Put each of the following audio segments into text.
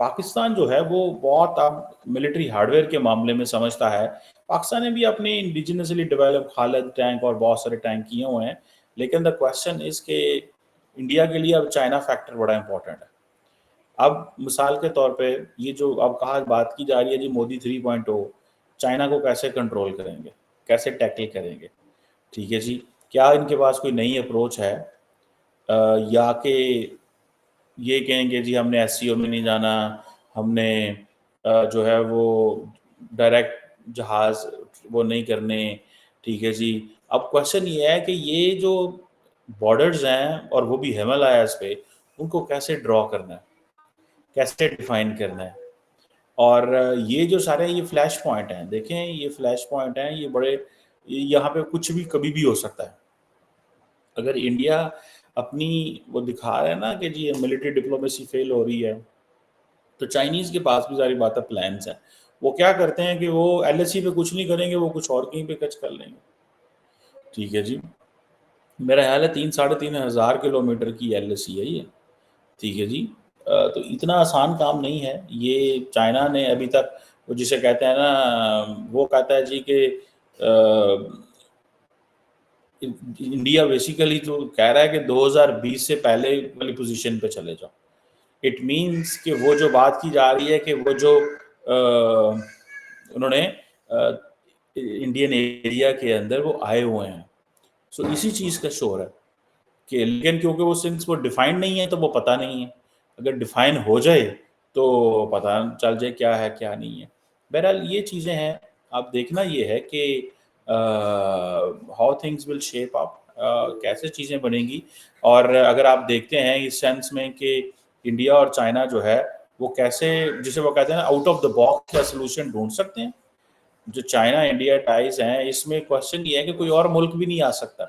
پاکستان جو ہے وہ بہت اب ملٹری ہارڈ ویئر کے معاملے میں سمجھتا ہے. پاکستان نے بھی اپنی انڈیجنسلی ڈیولپ خالد ٹینک اور بہت سارے ٹینک کیے ہوئے ہیں, لیکن دا کوشچن از کہ انڈیا کے لیے اب چائنا فیکٹر بڑا امپورٹنٹ ہے. اب مثال کے طور پہ یہ جو اب کہا بات کی جا رہی ہے جی مودی 3.0, چائنا کو کیسے کنٹرول کریں گے, کیسے ٹیکل کریں گے, ٹھیک ہے جی, کیا ان کے پاس کوئی نئی اپروچ ہے, یا کہ یہ کہیں گے جی ہم نے ایس سی او میں نہیں جانا, ہم نے جو ہے وہ ڈائریکٹ جہاز وہ نہیں کرنے, ٹھیک ہے جی. اب کوشچن یہ ہے کہ یہ جو بارڈرز ہیں اور وہ بھی ہمالیاز پہ, ان کو کیسے ڈرا کرنا ہے, کیسے ڈیفائن کرنا ہے. اور یہ جو سارے یہ فلیش پوائنٹ ہیں, دیکھیں یہ فلیش پوائنٹ ہیں, یہ بڑے, یہاں پہ کچھ بھی کبھی بھی ہو سکتا ہے. اگر انڈیا اپنی وہ دکھا رہا ہے نا کہ جی ملٹری ڈپلومیسی فیل ہو رہی ہے, تو چائنیز کے پاس بھی ساری باتیں پلانس ہیں. وہ کیا کرتے ہیں کہ وہ ایل ایس سی پہ کچھ نہیں کریں گے, وہ کچھ اور کہیں پہ کچھ کر لیں گے, ٹھیک ہے جی. میرا خیال ہے 3,500 کلومیٹر کی ایل ایس سی ہے یہ, ٹھیک ہے جی. تو اتنا آسان کام نہیں ہے یہ. چائنا نے ابھی تک وہ جسے کہتے ہیں نا, وہ کہتا ہے جی کہ انڈیا بیسیکلی تو کہہ رہا ہے کہ 2020 سے پہلے والی پوزیشن پہ چلے جاؤ. اٹ مینس کہ وہ جو بات کی جا رہی ہے کہ وہ جو انہوں نے انڈین ایریا کے اندر وہ آئے ہوئے ہیں, سو اسی چیز کا شور ہے کہ, لیکن کیونکہ وہ سنس وہ ڈیفائن نہیں ہے تو وہ پتہ نہیں ہے. اگر ڈیفائن ہو جائے تو پتہ چل جائے کیا ہے کیا نہیں ہے. بہرحال یہ چیزیں ہیں. اب دیکھنا یہ ہے کہ how things will shape up, کیسے چیزیں بنیں گی. اور اگر آپ دیکھتے ہیں اس سینس میں کہ انڈیا اور چائنا جو ہے وہ کیسے, جسے وہ کہتے ہیں نا آؤٹ آف دا باکس کا سلوشن ڈھونڈ سکتے ہیں. جو چائنا انڈیا ٹائز ہیں, اس میں کوشچن یہ ہے کہ کوئی اور ملک بھی نہیں آ سکتا,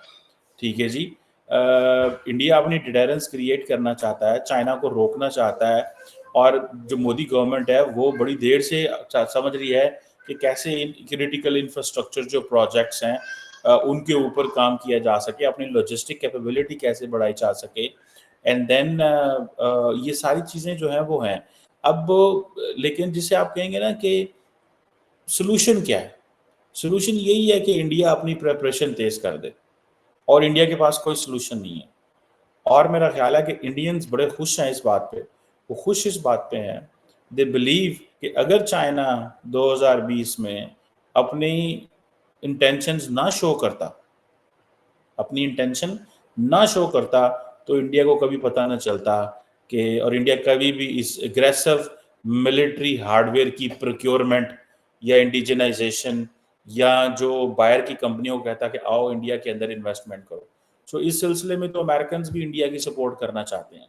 ٹھیک ہے جی. انڈیا اپنی ڈیٹرنس کریٹ کرنا چاہتا ہے, چائنا کو روکنا چاہتا ہے, اور جو مودی گورنمنٹ ہے وہ بڑی دیر سے سمجھ رہی ہے کہ کیسے کریٹیکل انفراسٹرکچر جو پروجیکٹس ہیں ان کے اوپر کام کیا جا سکے, اپنی لاجسٹک کیپیبلٹی کیسے بڑھائی جا سکے. اینڈ دین یہ ساری چیزیں جو ہیں وہ ہیں. اب لیکن جسے آپ کہیں گے نا کہ سلوشن کیا ہے, سلوشن یہی ہے کہ انڈیا اپنی پریپریشن تیز کر دے, اور انڈیا کے پاس کوئی سلوشن نہیں ہے. اور میرا خیال ہے کہ انڈینز بڑے خوش ہیں اس بات پہ, وہ خوش اس بات پہ ہیں, دے بلیو کہ اگر چائنا 2020 میں اپنی انٹینشنز نہ شو کرتا, اپنی انٹینشن نہ شو کرتا, تو انڈیا کو کبھی پتہ نہ چلتا کہ, اور انڈیا کبھی بھی اس اگریسو ملٹری ہارڈ ویئر کی پروکیورمنٹ یا انڈیجنائزیشن یا جو باہر کی کمپنیوں کو کہتا کہ آؤ انڈیا کے اندر انویسٹمنٹ کرو. سو اس سلسلے میں تو امریکنز بھی انڈیا کی سپورٹ کرنا چاہتے ہیں,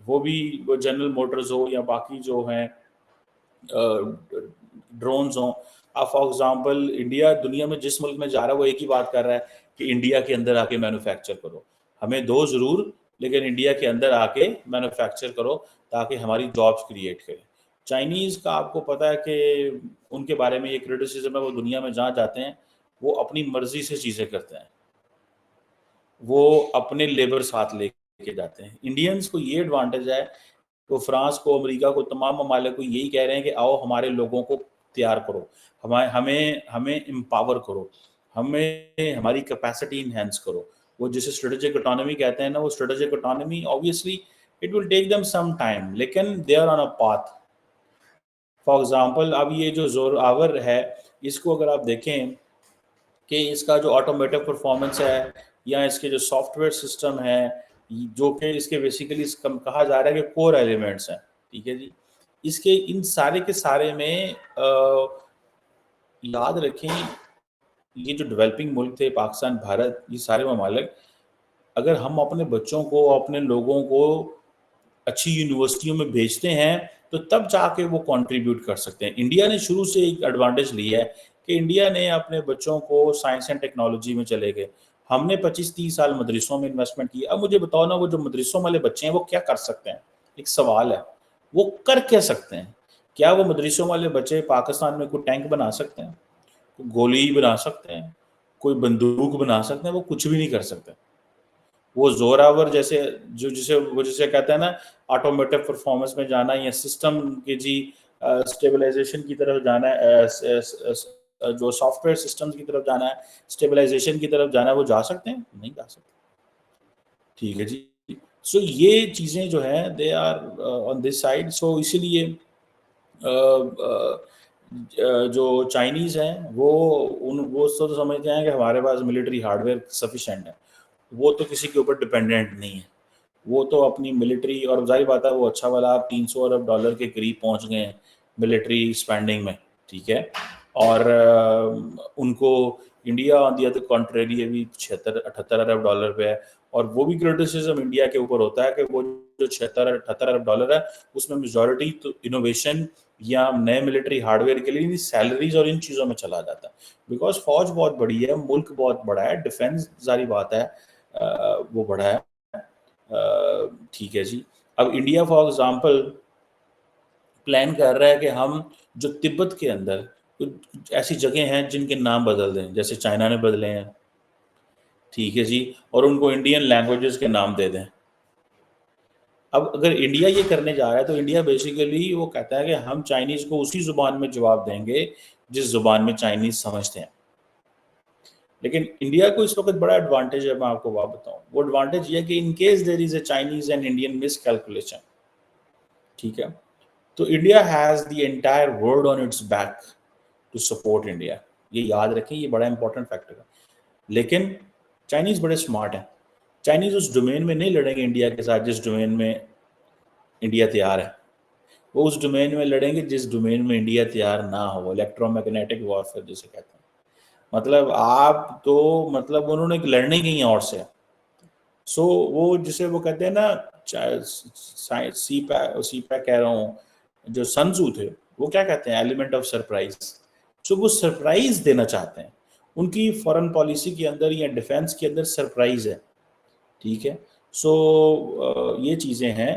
وہ بھی وہ جنرل موٹرز ہو یا باقی جو ہیں ڈرونز ہوں. اب فار ایگزامپل انڈیا دنیا میں جس ملک میں جا رہا ہے وہ ایک ہی بات کر رہا ہے کہ انڈیا کے اندر آ کے مینوفیکچر کرو, ہمیں دو ضرور لیکن انڈیا کے اندر آ کے مینوفیکچر کرو تاکہ ہماری جابس کریٹ کریں. چائنیز کا آپ کو پتہ ہے کہ ان کے بارے میں یہ کرٹیسزم ہے, وہ دنیا میں جہاں جاتے ہیں وہ اپنی مرضی سے چیزیں کرتے ہیں, وہ اپنے لیبر ساتھ لے کے جاتے ہیں. انڈینز کو یہ ایڈوانٹیج ہے, تو فرانس کو, امریکہ کو, تمام ممالک کو یہی کہہ رہے ہیں کہ آؤ ہمارے لوگوں کو تیار کرو, ہمیں امپاور کرو, ہمیں ہماری کیپیسٹی انہینس کرو. وہ جسے اسٹریٹجک اکانومی کہتے ہیں نا, وہ strategic economy obviously it will take them some time, لیکن they are on a path. For example اب یہ جو زور آور ہے, اس کو اگر آپ دیکھیں کہ اس کا جو آٹومیٹو پرفارمنس ہے یا اس کے جو سافٹ ویئر سسٹم ہے, جو کہ اس کے بیسیکلی کہا جا رہا ہے کہ کور ایلیمنٹس ہیں, ٹھیک ہے جی. اس کے ان سارے کے سارے میں یاد رکھیں یہ جو ڈیولپنگ ملک تھے پاکستان, بھارت, یہ سارے ممالک, اگر ہم اپنے بچوں کو, اپنے لوگوں کو اچھی یونیورسٹیوں میں بھیجتے ہیں تو تب جا کے وہ کنٹریبیوٹ کر سکتے ہیں. انڈیا نے شروع سے ایک ایڈوانٹیج لی ہے کہ انڈیا نے اپنے بچوں کو سائنس اینڈ ٹیکنالوجی میں چلے گئے. ہم نے 25-30 سال مدرسوں میں انویسٹمنٹ کی. اب مجھے بتاؤ نا, وہ جو مدرسوں والے بچے ہیں وہ کیا کر سکتے ہیں؟ ایک سوال ہے, وہ کر کیا سکتے ہیں؟ کیا وہ مدرسوں والے بچے پاکستان میں کوئی ٹینک بنا سکتے ہیں, کوئی گولی بنا سکتے ہیں, کوئی بندوق بنا سکتے ہیں؟ وہ کچھ بھی نہیں کر سکتے. وہ زوراور جیسے جسے کہتے ہیں نا آٹومیٹو پرفارمنس میں جانا ہے یا سسٹم کے جی اسٹیبلائزیشن کی طرف جانا ہے, جو سافٹ ویئر سسٹمز کی طرف جانا ہے, اسٹیبلائزیشن کی طرف جانا ہے, وہ جا سکتے ہیں؟ نہیں جا سکتے. ٹھیک ہے جی. سو یہ چیزیں جو ہیں they are on this side. سو اسی لیے جو چائنیز ہیں وہ تو سمجھتے ہیں کہ ہمارے پاس ملٹری ہارڈ ویئر سفیشینٹ ہے. وہ تو کسی کے اوپر ڈپینڈنٹ نہیں ہے. وہ تو اپنی ملٹری, اور ظاہر بات ہے وہ اچھا والا آپ $300 ارب کے قریب پہنچ گئے ہیں ملٹری اسپینڈنگ میں. ٹھیک ہے. اور ان کو India on the other contrary ابھی 76-78 ارب پہ ہے. اور وہ بھی کرٹیسزم انڈیا کے اوپر ہوتا ہے کہ وہ جو 76-78 ارب ہے اس میں میجورٹی تو انوویشن یا نئے ملٹری ہارڈ ویئر کے لیے سیلریز اور ان چیزوں میں چلا جاتا ہے. بیکاز فوج بہت بڑی ہے, ملک بہت بڑا ہے, ڈیفینس ظاہری بات ہے وہ بڑا ہے. ٹھیک ہے جی. اب انڈیا فار ایگزامپل پلان کر رہا ہے کہ ہم جو تبت کے اندر ایسی جگہ ہیں جن کے نام بدل دیں, جیسے چائنا نے بدلے ہیں. ٹھیک ہے جی. اور ان کو انڈین لینگویجز کے نام دے دیں. اب اگر انڈیا یہ کرنے جا رہا ہے تو انڈیا بیسیکلی وہ کہتا ہے کہ ہم چائنیز کو اسی زبان میں جواب دیں گے جس زبان میں چائنیز سمجھتے ہیں. لیکن انڈیا کو اس وقت بڑا ایڈوانٹیج ہے, میں آپ کو بات بتاؤں. وہ ایڈوانٹیج یہ ہے کہ in case there is a Chinese and Indian miscalculation, ٹھیک ہے, تو India has the entire world on its back to support India. یہ یاد رکھیں, یہ بڑا امپورٹنٹ فیکٹر ہے. لیکن چائنیز بڑے اسمارٹ ہیں. چائنیز اس ڈومین میں نہیں لڑیں گے انڈیا کے ساتھ جس ڈومین میں انڈیا تیار ہے. وہ اس ڈومین میں لڑیں گے جس ڈومین میں انڈیا تیار نہ ہو. الیکٹرو میگنیٹک وارفیئر جسے کہتے ہیں. مطلب آپ تو مطلب انہوں نے لڑنے گئی ہیں اور سے. سو وہ جسے وہ کہتے ہیں نا سی پیک کہہ رہا ہوں, جو سنزو تھے وہ کیا کہتے ہیں, ایلیمنٹ آف سرپرائز. سو وہ سرپرائز دینا چاہتے ہیں. ان کی فارن پالیسی کے اندر یا ڈیفینس کے اندر سرپرائز ہے. ٹھیک ہے. سو یہ چیزیں ہیں.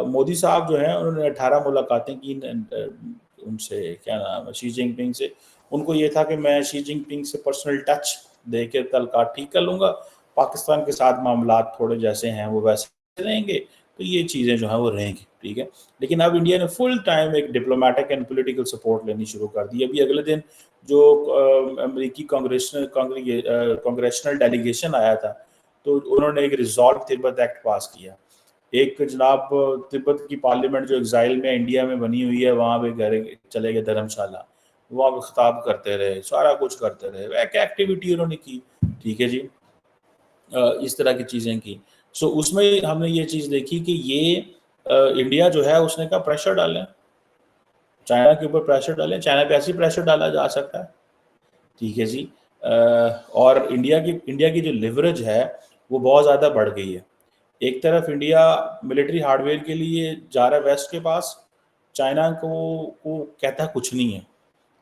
مودی صاحب جو ہیں انہوں نے 18 ملاقاتیں کی ان سے, کیا نام ہے, شی جن پنگ سے. ان کو یہ تھا کہ میں شی جن پنگ سے پرسنل ٹچ دے کے تعلقات ٹھیک کر لوں گا, پاکستان کے ساتھ معاملات تھوڑے جیسے ہیں وہ ویسے رہیں گے, تو یہ چیزیں جو ہیں وہ رہیں گی. ٹھیک ہے. لیکن اب انڈیا نے فل ٹائم ایک ڈپلومیٹک اینڈ پولیٹیکل سپورٹ لینی شروع کر دی. ابھی اگلے دن جو امریکی کانگریشنل ڈیلیگیشن آیا تھا تو انہوں نے ایک ریزالو تبت ایکٹ پاس کیا. ایک جناب تبت کی پارلیمنٹ جو ایگزائل میں انڈیا میں بنی ہوئی ہے, وہاں پہ چلے گئے دھرم شالہ, وہاں پہ خطاب کرتے رہے, سارا کچھ کرتے رہے, ایک ایکٹیویٹی انہوں نے کی. ٹھیک ہے جی. اس طرح کی چیزیں کی. سو اس میں ہم نے یہ چیز دیکھی کہ یہ انڈیا جو ہے اس نے کہا پریشر ڈالیں, چائنا کے اوپر پریشر ڈالیں. چائنا پہ ایسی پریشر ڈالا جا سکتا ہے. ٹھیک ہے جی. اور انڈیا کی جو لیوریج ہے وہ بہت زیادہ بڑھ گئی ہے. ایک طرف انڈیا ملٹری ہارڈ ویئر کے لیے جا رہا ہے ویسٹ کے پاس, چائنا کو کہتا کچھ نہیں ہے,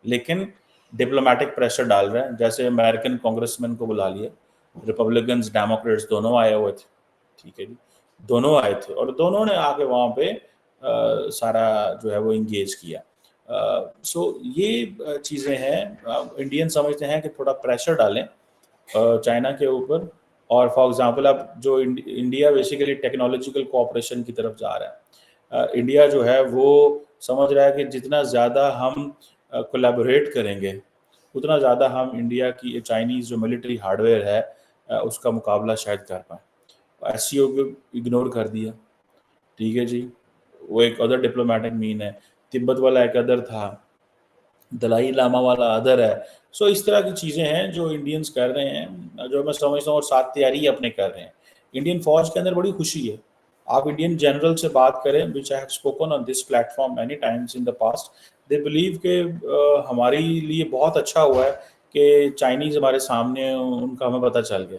لیکن ڈپلومیٹک پریشر ڈال رہے ہیں. جیسے امریکن کانگریس مین کو بلا لیا, ریپبلکنز ڈیموکریٹس دونوں آئے ہوئے تھے. ٹھیک ہے جی. دونوں آئے تھے اور دونوں نے آ کے وہاں پہ سارا جو ہے وہ انگیج کیا. سو یہ چیزیں ہیں. انڈین سمجھتے ہیں کہ تھوڑا پریشر ڈالیں چائنا کے اوپر. اور فار ایگزامپل اب جو انڈیا بیسیکلی ٹیکنالوجیکل کوآپریشن کی طرف جا رہا ہے. انڈیا جو ہے وہ سمجھ رہا ہے کہ جتنا زیادہ ہم کولیبوریٹ کریں گے اتنا زیادہ ہم انڈیا کی چائنیز جو ملٹری ہارڈ ویئر ہے اس کا مقابلہ شاید کر پائیں. ایس سی او کو اگنور کر دیا. ٹھیک ہے جی. وہ ایک ادر ڈپلومیٹک مین ہے. تبت والا ایک ادر تھا, دلائی لاما والا ادر ہے. سو اس طرح کی چیزیں ہیں جو انڈینز کر رہے ہیں, جو میں سمجھتا ہوں, اور ساتھ تیاری اپنے کر رہے ہیں. انڈین فوج کے اندر بڑی خوشی ہے. آپ انڈین جنرل سے بات کریں, which I have spoken on this platform many times in the past, they believe کہ ہمارے لیے بہت اچھا ہوا ہے کہ چائنیز ہمارے سامنے, ان کا ہمیں پتہ چل گیا,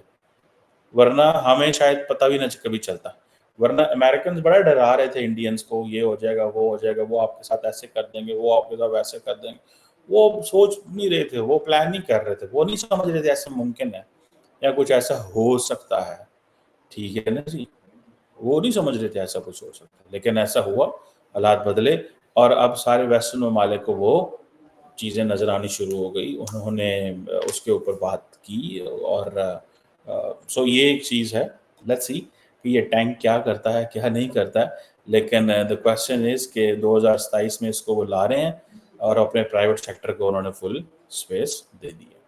ورنہ ہمیں شاید پتہ بھی نہ کبھی چلتا. ورنہ امریکنز بڑا ڈرا رہے تھے انڈینز کو, یہ ہو جائے گا, وہ ہو جائے گا, وہ آپ کے ساتھ ایسے کر دیں گے, وہ آپ کے ساتھ ویسے کر دیں گے. وہ سوچ نہیں رہے تھے, وہ پلان نہیں کر رہے تھے, وہ نہیں سمجھ رہے تھے ایسا ممکن ہے یا کچھ ایسا ہو سکتا ہے. ٹھیک ہے نا جی. وہ نہیں سمجھ رہے تھے ایسا کچھ ہو سکتا ہے, لیکن ایسا ہوا, حالات بدلے, اور اب سارے ویسٹرن ممالک کو وہ چیزیں نظر آنی شروع ہو گئی. انہوں نے اس کے اوپر بات کی. اور سو یہ ایک چیز ہے. لیٹس سی کہ یہ ٹینک کیا کرتا ہے کیا نہیں کرتا ہے. لیکن دا کوشچن از کہ 2027 میں اس کو وہ لا رہے ہیں اور اپنے پرائیویٹ سیکٹر کو انہوں نے فل اسپیس دے دی ہے.